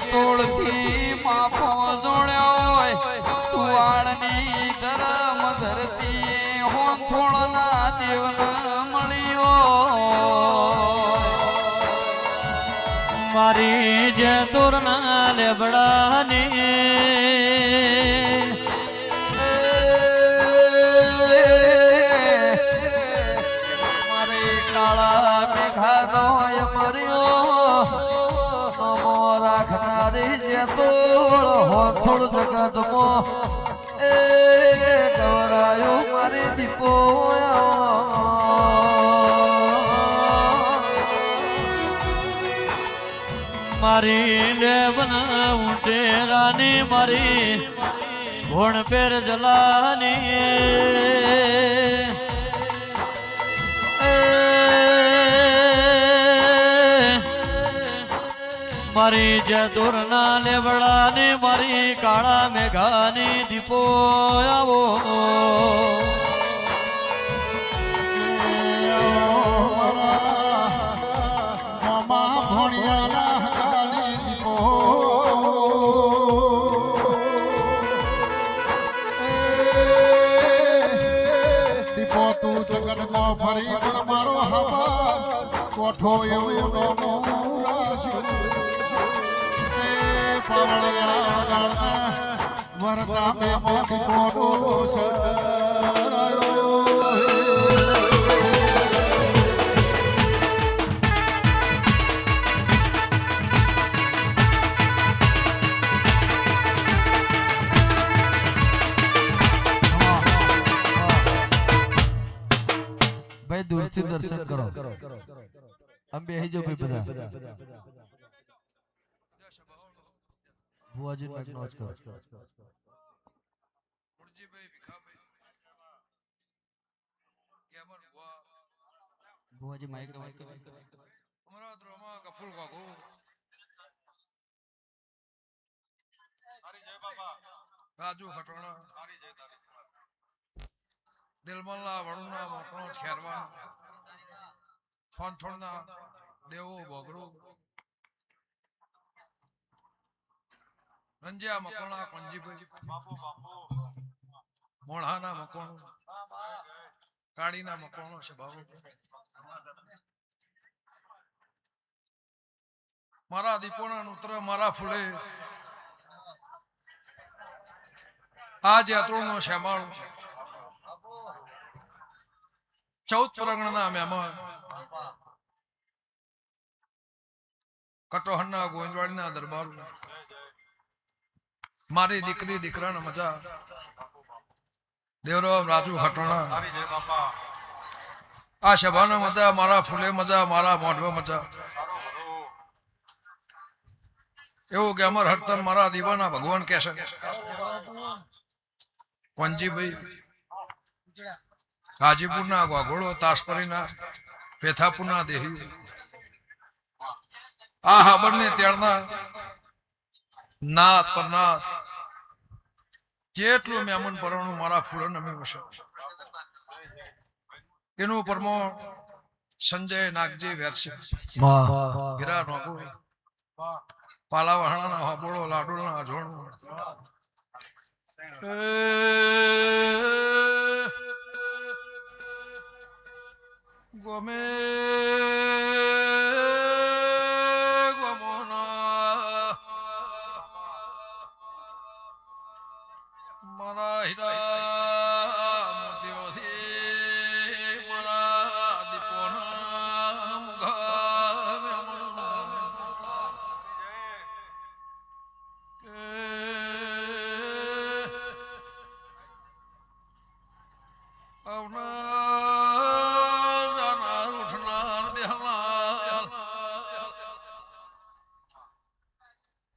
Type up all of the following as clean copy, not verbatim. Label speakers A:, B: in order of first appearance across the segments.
A: તોળથી માફો જોડ્યો તુવાળની ધરમ ધરતી હોંથોળના દેવન મળ્યો
B: મારી જે દૂરના લેબડાની
A: મારે કાળા મેઘાનો મર્યો રાખનારી જે તોળ હોથોળ જગતમો એ ગવરાયો મારે દીપો
B: મારી લેબના ઉટેરાની મારી ભોણ પેર જલાની મારી જે દૂરના લેબડાની મારી કાળા મેઘાની દીપો આવો
C: તું જગતમાં ફરી મારો હવા કોઠો એવો વરતા બે મોટી કોઠો
A: દૂરથી દર્શન કરો આમ બેહી જાઓ ભાઈ બધા ભુવાજી માઈક નોચ કરો મુરજીભાઈ ભીખાભાઈ કેમર ભુવાજી માઈક નોચ કરો અમારા દ્રોમા કફુલ કાકો હરી જય બાબા રાજુ ખટોણા હરી જય તારી દિલમલના વણુના મોટો ખેરવા ફોનથોડના દેવો બોગરો રંજિયા મકોણા કંજીભાઈ બાપુ મોળાના મકોણો કાળીના મકોણો છે બાબુ મારા દીપોના નૂત્ર મારા ફૂલે આજ યાત્રોનો શ્યામાળો 14 પરગણાના મહેમાન કટોહરના ગોવિંદવાડીના દરબાર મારી દીકરી દીકરાના મજા દેવરામ રાજુ ખટોણા આ સભાના મજા મારા ફૂલે મજા મારા મોઢવે મજા એવું કે અમર હરતન મારા દીવાના ભગવાન કહેશે કોંજીભાઈ ગાજીપુરના વાઘોડો તાસપરીના પેથાપુરના દેહી આ હાબરને ત્યારના નાથ પરનાથ જેટલું મહેમાન પરવાનું મારા ફૂલોને મેં વસે એનું પરમો સંજય નાગજી વેરસી ગિરા નોગો પાલાવાહણાના હાબોળો લાડુના જોણું ગમે ગમોના મારા હીરા મોતીઓથી મારા દીપોના મુગા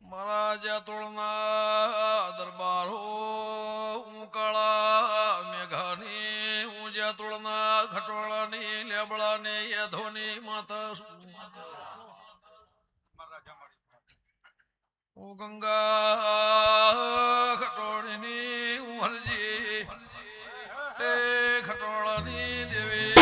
A: મહારાજા તોળના દરબારો ઉકાળા મેઘાની ઊંઝા તોળના ઘટોળાની લેબડાની યધોની માતા ગંગા ખટોળીની ઉમરજી એ ખટોળાની દેવી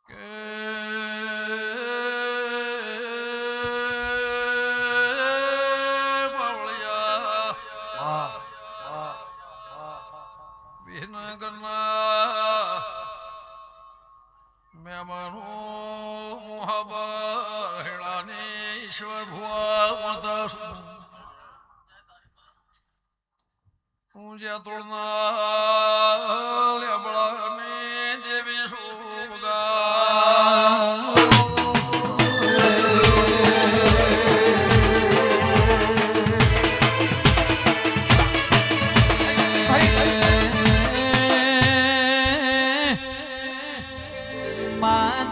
A: કે બાવળિયા વિનગરના મહેમાનો મુહાબર હેણાની ઈશ્વર ભુવા માતા હું જ્યાં તોડના લેબડાની દેવી સુગા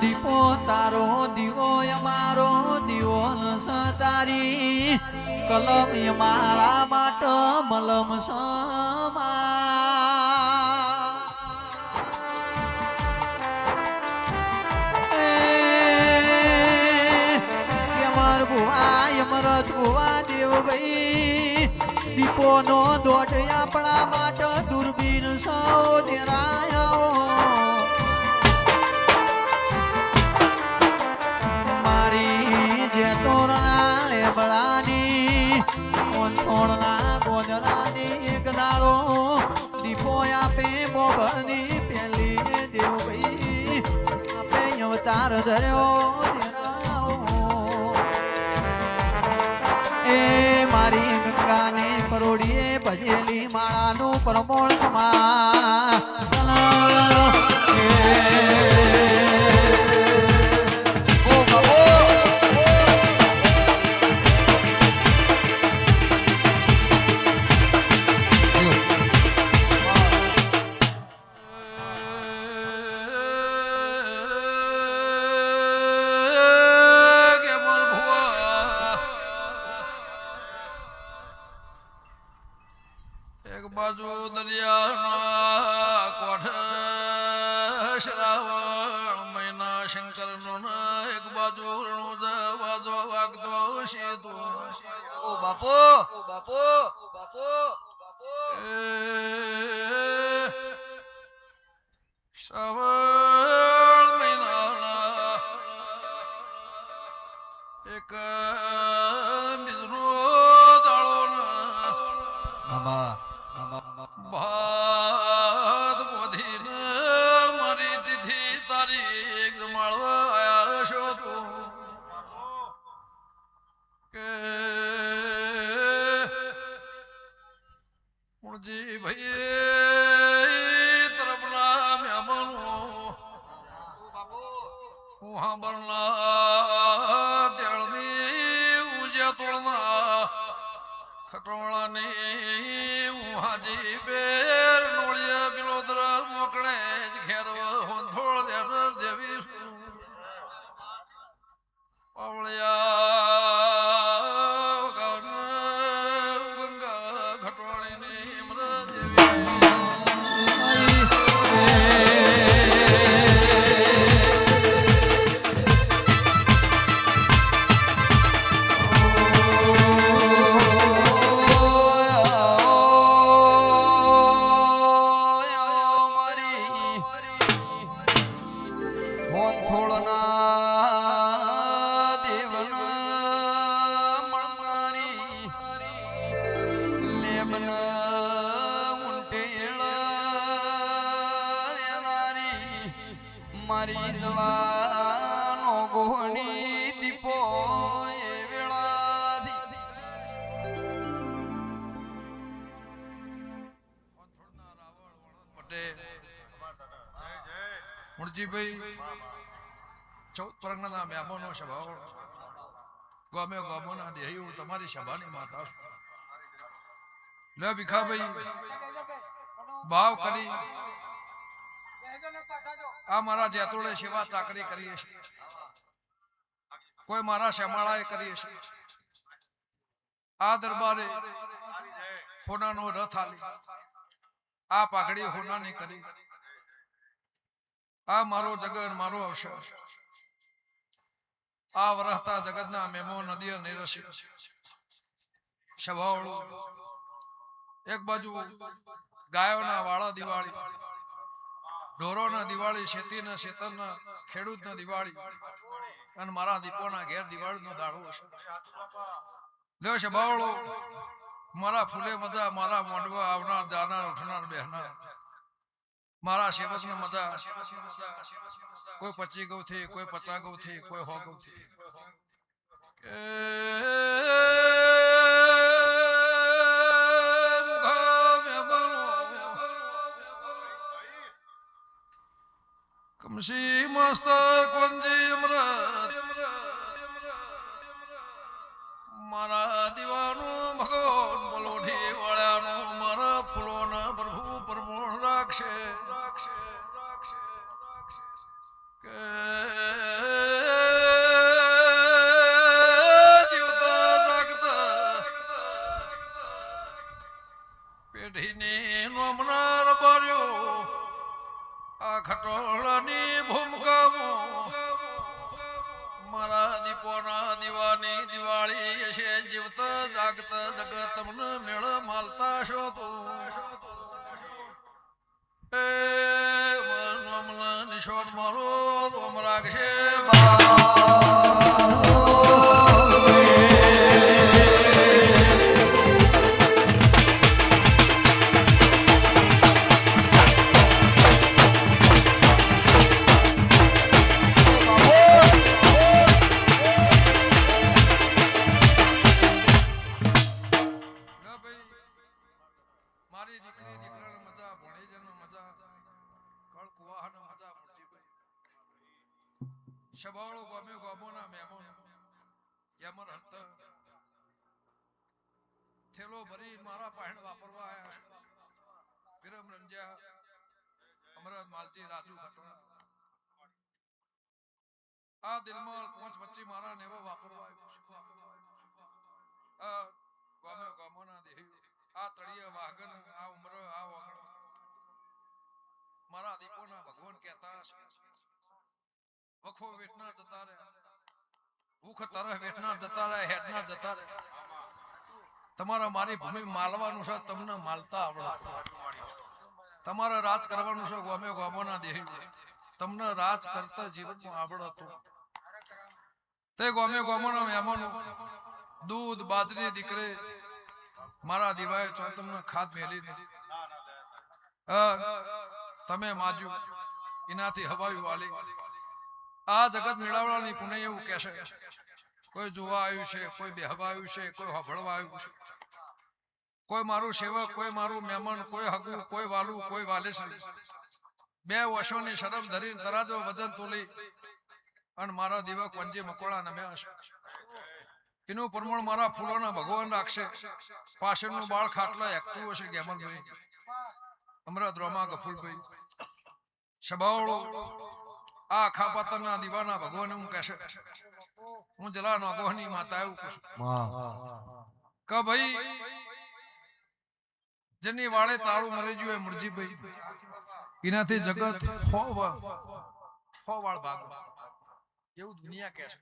B: દીપો તારો દીવો અમારો દીવો તારી કલમ મારા માટે મલમ યમર ભુવા યમરજ ભુવા દેવ ભાઈ દીપો નો દોઢ આપણા માટે દુર્બીન સૌ દેરાયો થોડના ગોજરાની ગલાળો દીપો આપે બોબરની પેલી દેવ ભાઈ આપે અવતાર ધર્યો એ મારી ગંગાને પરોડીએ ભજેલી માળાનું પ્રમોણ
A: બાજુ દરિયાના કોઠે શ્રાવણ મહિના શંકર નો એક બાજુ રણુજ વાજો વાગતો સીધો ઓ બાપો શ્રાવણ મહિનાના એક બીજનો દાળો ના ભાત બોધીને મારી દીધી તારી જમાડવા આયા છો તું કે મુળજી ભાઈ તરફના મહેમાનો હું હાંભળના તેળની ઉજ્યા તોળના ખટોળાની હાજી બેર નોળિયા બિલોદર મોકળે ઘેર હોંધોળ દેવી પાવળિયા ગંગા ઘટોળીની મારી જવાનો ગોહણી દીપો એ વેળાથી મુરજીભાઈ 14 પરગણાના મહેમાનો સભા ગામે ગામોના દેહી તમારી સભાની માતા લે ભીખાભાઈ ભાવ કરી આ મારા જેતોડે સેવા ચાકરી કરીએ છે કોઈ મારા શેમાળાએ કરીએ છે આ દરબારે હોનાનો રથ આલી આ પાઘડી હોનાની કરી આ મારો જગન મારો અવસર આ વરહતા જગતના મેમો નદીઓ નિરસી સભાવાળું એક બાજુ ગાયોના વાળા દિવાળી ઢોરોના દિવાળી, શેતીના શેતરના, ખેડૂતના દિવાળી અને મારા દીપોના ઘેર દિવાળીનો દાડો હશે. લ્યો છે બાવળો મારા ફૂલે મજા, મારા મોંડવા આવનાર જાનાર ઉઠનાર બેહનાર, મારા સેવકને મજા. કોઈ 25 ગૌથી, કોઈ 50 ગૌથી, કોઈ 100 ગૌથી. કમસી મસ્તર કોંજી અમૃત મારા દીવાનું ભગવાન બલોઠી વાળાનું મારા ફૂલોના પ્રભુ પ્રમોણ રાખશે. કે જીવતા જાગતા પેઢીને નોમનાર બાર્યો આ ખટોળાની ભૂમકામો મારા દીપોના દીવાની દિવાળી છે. જીવતા જાગતા જગત તમને મેળ માલતા છો તો એ મનમના નિશોર મારો રોમ રાખશે. મારી દીકરી દીકરાને મજા, ભણીજને મજા, કળ કુવાહને મજા પડતી ભાઈ. શબાળો ગમે ગમોના મહેમાન યમર હંત થેલો ભરી મારા પાહણ વાપરવા આયા છે. વિરમ રંજ્યા અમરત માલજી રાજુ ખટોળા આ દિલમાં 5-25 મારા નેવો વાપરવા આવ્યો છે. ગમે ગમોના દેહી આ તળિયે વાગન, આ ઉમર, આ વગણ મારા દીપોના ભગવાન કહેતા હશે. વખો વેટના જતા રહે, ભૂખ તરહ વેટના જતા રહે, હેડના જતા રહે. તમારા મારી ભૂમિ માલવાનું છે, તમને માલતા આવડે. તમારે રાજ કરવાનું છે, ગમે ગમોના દેહી તમને રાજ કરતા જીવનમાં આવડતું. તે ગમે ગમોના મહેમાનો દૂધ બાજરી દીકરે મારા દિવાય ચો તમને ખાદ મેલી તમે માજુ એનાથી હવાયું વાલી. આ જગત મેળાવડાની પુણે એવું કહેશે કોઈ જોવા આવ્યું છે, કોઈ બેહવા આવ્યું છે, કોઈ હભળવા આવ્યું છે, કોઈ મારું સેવક, કોઈ મારું મહેમાન, કોઈ હગું, કોઈ વાલું, કોઈ વાલેસરી. 2 વર્ષોની શરમ ધરી તરાજો વજન તોલી અને મારા દીવા કોંજી મકોળા નમ્યા હશે. એનું પ્રમાણ મારા ફૂલોના ભગવાન રાખશે. પાછળનું બાળ ખાટલા એકતું હશે. ગેમરભાઈ, અમરત રોમા, ગફુરભાઈ, શબાવળો આ ખાપાતરના દીવાના ભગવાન હું કહેશે. હું જલા નાગોહની માતા એવું કહું કે ભાઈ જેની વાળે તાળું મરી ગયું એ મુરજીભાઈ એનાથી જગત હો વાળ ભાગ એવું દુનિયા કહેશે.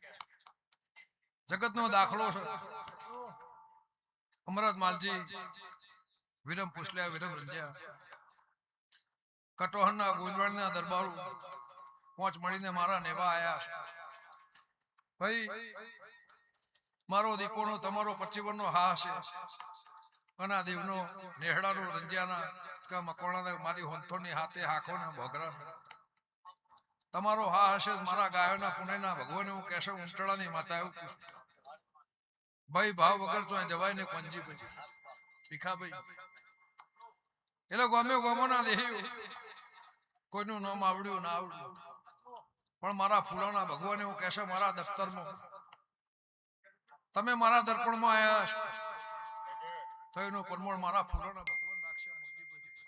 A: જગતનો દાખલો છે. અમરત માલજી, વિરમ પુછલ્યા, વિરમ રંજ્યા, કટોહરના ગોંદવાડના દરબારો 5 મળીને મારા નેવા આયા છે. ભાઈ મારો દીકોનો તમારો 25 હા છે. અના દેવનો નેહડાનો રંજ્યાના કે મકોણાના મારી હોંથોની હાથે હાખોના ભોગરા તમારો હા હશે. મારા ગાયોના પુણેના ભગવાન એવું કહેશે. ઉંટળાની માતા એવું કહેશે. ભાઈ ભાવ વગર તો જવાય ને કોંજી ભાઈ ભીખાભાઈ એટલે ગમે ગમોના દેહી કોઈનું નામ આવડ્યું ના આવડ્યું પણ મારા ફૂલોના ભગવાન એવું કહેશે. મારા દફતરમાં તમે મારા દર્પણમાં આવ્યા છો તો એનું પ્રમાણ મારા ફૂલોના ભગવાન